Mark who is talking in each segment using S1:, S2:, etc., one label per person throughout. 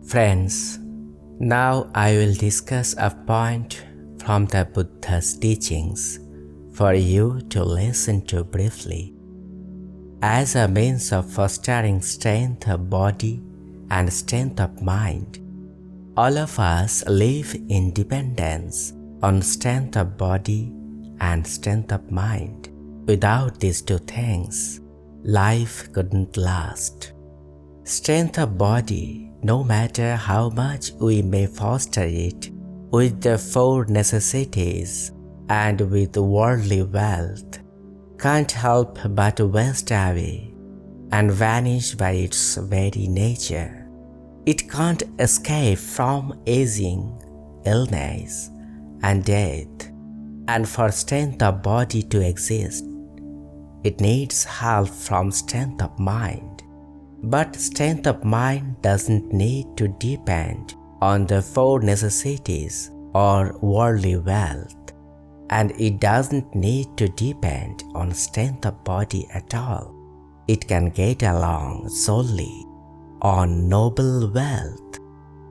S1: Friends, now I will discuss a point from the Buddha's teachings for you to listen to briefly. As a means of fostering strength of body and strength of mind, all of us live in dependence on strength of body and strength of mind. Without these two things, life couldn't last. Strength of body, no matter how much we may foster it with the four necessities and with worldly wealth, can't help but waste away and vanish by its very nature. It can't escape from aging, illness, and death, and for strength of body to exist, it needs help from strength of mind. But strength of mind doesn't need to depend on the four necessities or worldly wealth, and it doesn't need to depend on strength of body at all. It can get along solely on noble wealth.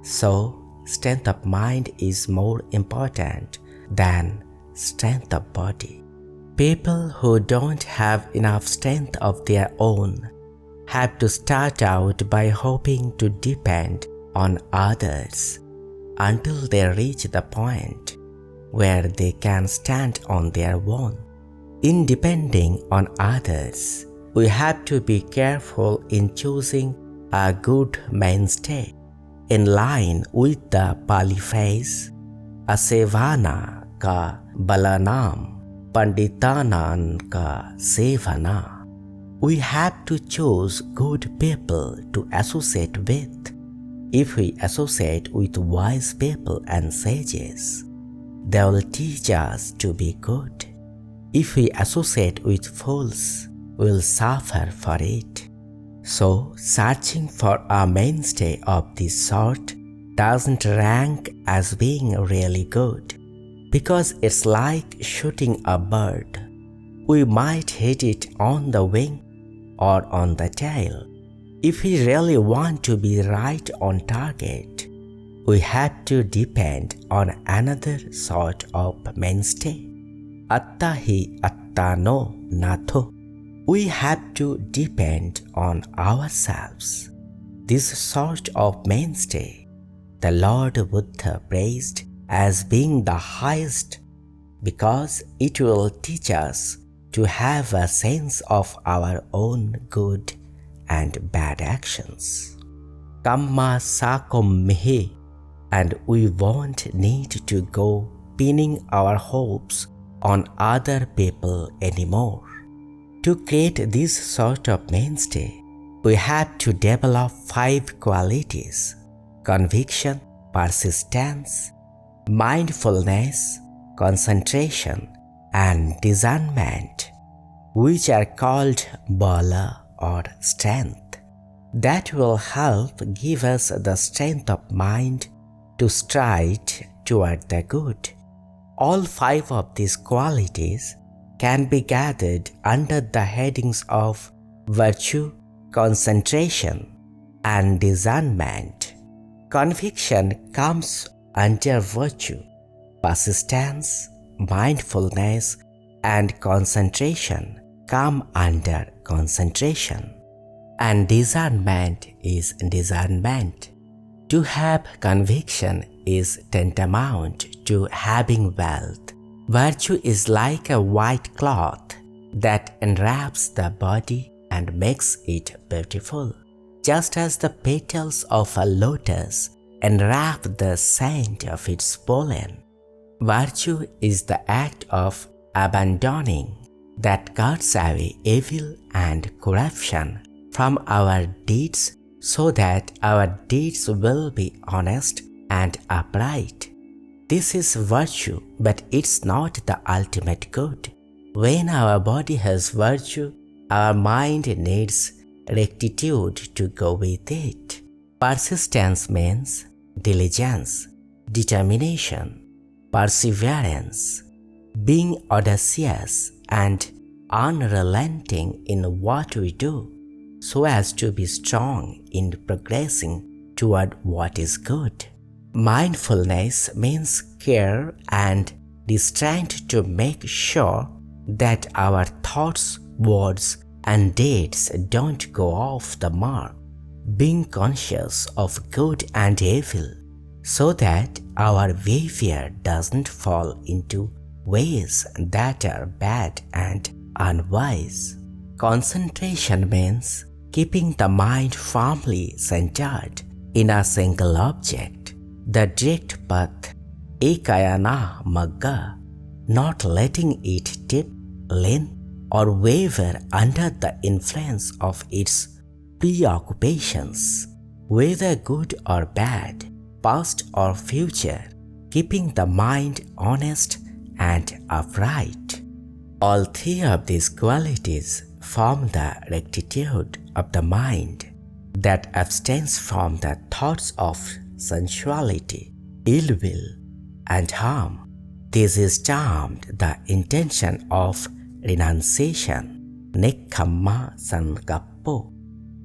S1: So, strength of mind is more important than strength of body. People who don't have enough strength of their own have to start out by hoping to depend on others until they reach the point where they can stand on their own. In depending on others, we have to be careful in choosing a good mainstay. In line with the Pali phrase, Asevana ka balanam, panditanan ka sevana. We have to choose good people to associate with. If we associate with wise people and sages, they will teach us to be good. If we associate with fools, we will suffer for it. So, searching for a mainstay of this sort doesn't rank as being really good, because it's like shooting a bird. We might hit it on the wing or on the tail. If we really want to be right on target, we have to depend on another sort of mainstay. Attahi attano natho. We have to depend on ourselves. This sort of mainstay, the Lord Buddha praised as being the highest because it will teach us to have a sense of our own good and bad actions. Kamma sakum mihi, and we won't need to go pinning our hopes on other people anymore. To create this sort of mainstay, we have to develop 5 qualities: conviction, persistence, mindfulness, concentration, and discernment, which are called bala or strength, that will help give us the strength of mind to stride toward the good. All 5 of these qualities can be gathered under the headings of virtue, concentration, and discernment. Conviction comes under virtue. Persistence, mindfulness, and concentration come under concentration. And discernment is discernment. To have conviction is tantamount to having wealth. Virtue is like a white cloth that enwraps the body and makes it beautiful, just as the petals of a lotus enwrap the scent of its pollen. Virtue is the act of abandoning that cuts away evil and corruption from our deeds so that our deeds will be honest and upright. This is virtue, but it's not the ultimate good. When our body has virtue, our mind needs rectitude to go with it. Persistence means diligence, determination, perseverance, being audacious and unrelenting in what we do, so as to be strong in progressing toward what is good. Mindfulness means care and restraint to make sure that our thoughts, words, and deeds don't go off the mark. Being conscious of good and evil so that our behavior doesn't fall into ways that are bad and unwise. Concentration means keeping the mind firmly centered in a single object, the direct path, ekayana magga, not letting it tip, lean, or waver under the influence of its preoccupations, whether good or bad, past or future, keeping the mind honest and upright. All three of these qualities form the rectitude of the mind that abstains from the thoughts of sensuality, ill will, and harm. This is termed the intention of renunciation, nekkhamma sankappo.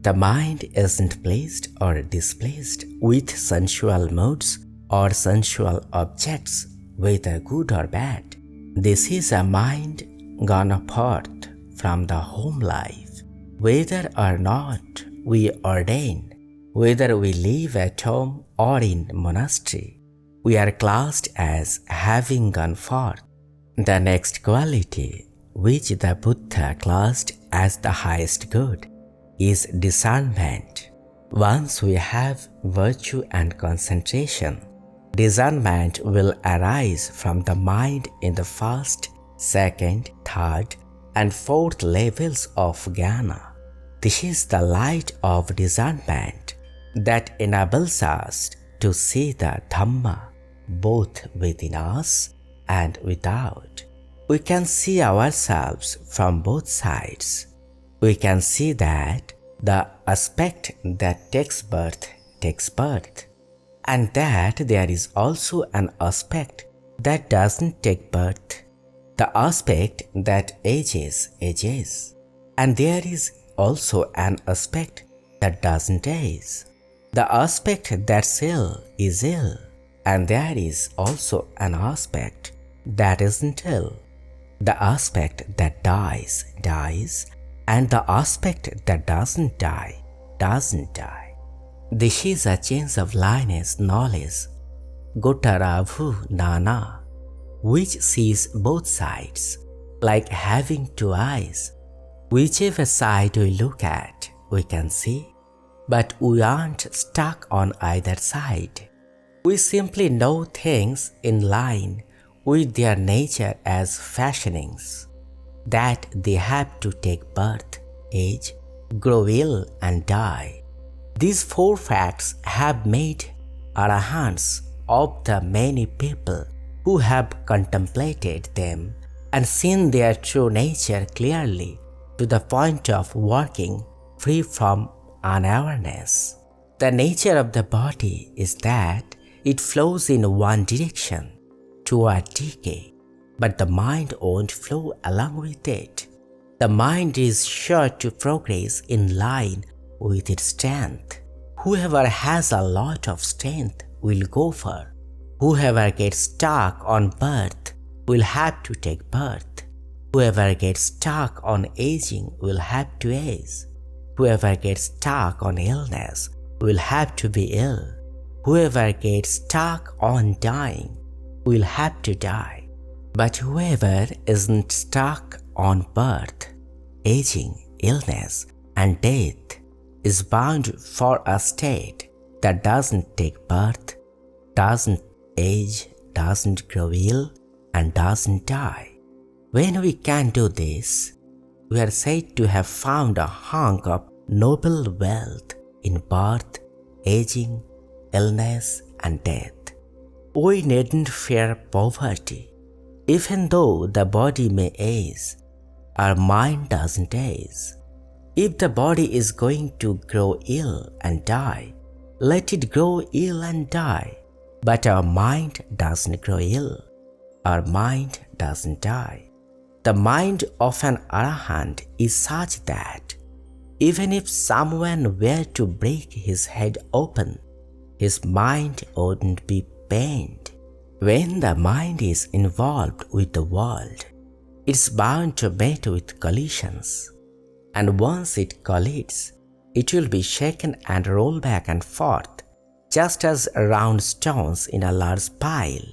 S1: The mind isn't pleased or displeased with sensual moods or sensual objects, whether good or bad. This is a mind gone forth from the home life. Whether or not we ordain, whether we live at home or in monastery, we are classed as having gone forth. The next quality, which the Buddha classed as the highest good, is discernment. Once we have virtue and concentration, discernment will arise from the mind in the first, second, third, and fourth levels of jnana. This is the light of discernment that enables us to see the Dhamma both within us and without. We can see ourselves from both sides. We can see that the aspect that takes birth, and that there is also an aspect that doesn't take birth, the aspect that ages, and there is also an aspect that doesn't age, the aspect that's ill is ill, and there is also an aspect that isn't ill, the aspect that dies, and the aspect that doesn't die. This is a change of lineage knowledge, Gottaravu Nana, which sees both sides, like having two eyes. Whichever side we look at, we can see, but we aren't stuck on either side. We simply know things in line with their nature as fashionings, that they have to take birth, age, grow ill, and die. These four facts have made arahants of the many people who have contemplated them and seen their true nature clearly to the point of walking free from unawareness. The nature of the body is that it flows in one direction toward decay, but the mind won't flow along with it. The mind is sure to progress in line with its strength. Whoever has a lot of strength will go for. Whoever gets stuck on birth will have to take birth. Whoever gets stuck on aging will have to age. Whoever gets stuck on illness will have to be ill. Whoever gets stuck on dying will have to die. But whoever isn't stuck on birth, aging, illness, and death is bound for a state that doesn't take birth, doesn't age, doesn't grow ill, and doesn't die. When we can do this, we are said to have found a hunk of noble wealth in birth, aging, illness, and death. We needn't fear poverty. Even though the body may age, our mind doesn't age. If the body is going to grow ill and die, let it grow ill and die. But our mind doesn't grow ill. Our mind doesn't die. The mind of an arahant is such that even if someone were to break his head open, his mind wouldn't be pained. When the mind is involved with the world, it's bound to meet with collisions. And once it collides, it will be shaken and roll back and forth, just as round stones in a large pile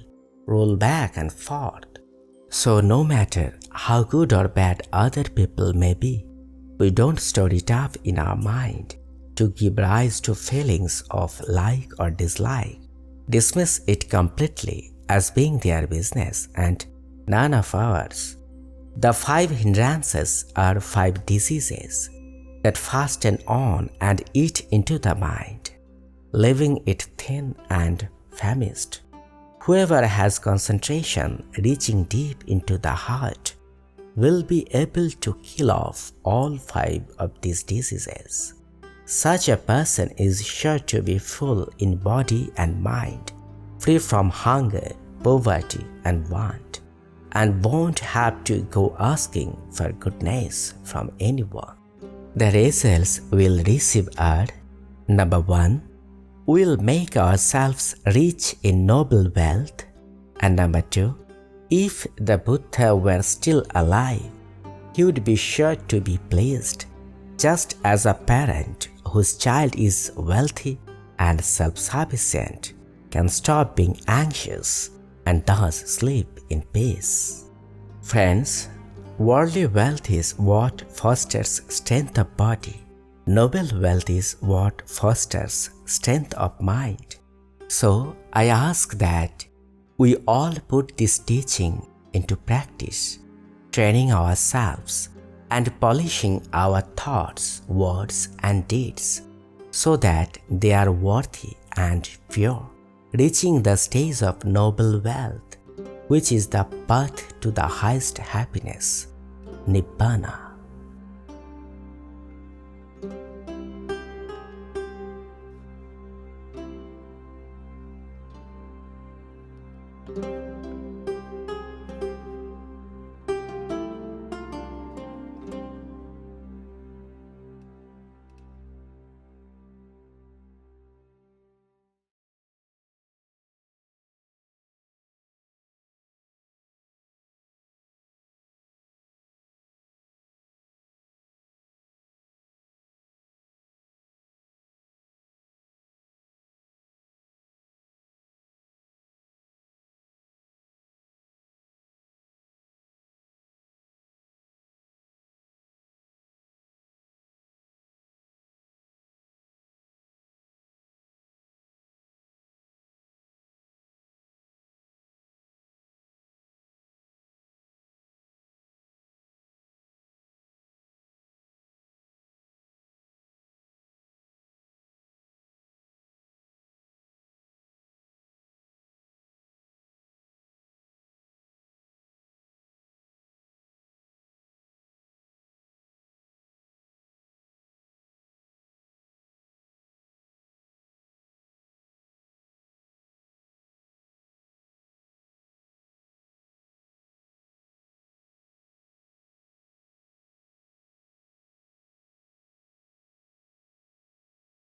S1: roll back and forth. So no matter how good or bad other people may be, we don't store it up in our mind to give rise to feelings of like or dislike. Dismiss it completely as being their business and none of ours. The 5 hindrances are 5 diseases that fasten on and eat into the mind, leaving it thin and famished. Whoever has concentration reaching deep into the heart will be able to kill off all 5 of these diseases. Such a person is sure to be full in body and mind, free from hunger, poverty, and want, and won't have to go asking for goodness from anyone. The results we'll receive are: number 1, we'll make ourselves rich in noble wealth, and number 2, if the Buddha were still alive, he would be sure to be pleased, just as a parent whose child is wealthy and self-sufficient can stop being anxious and thus sleep in peace. Friends, worldly wealth is what fosters strength of body. Noble wealth is what fosters strength of mind. So I ask that we all put this teaching into practice, training ourselves and polishing our thoughts, words, and deeds so that they are worthy and pure, reaching the stage of noble wealth, which is the path to the highest happiness, Nibbana.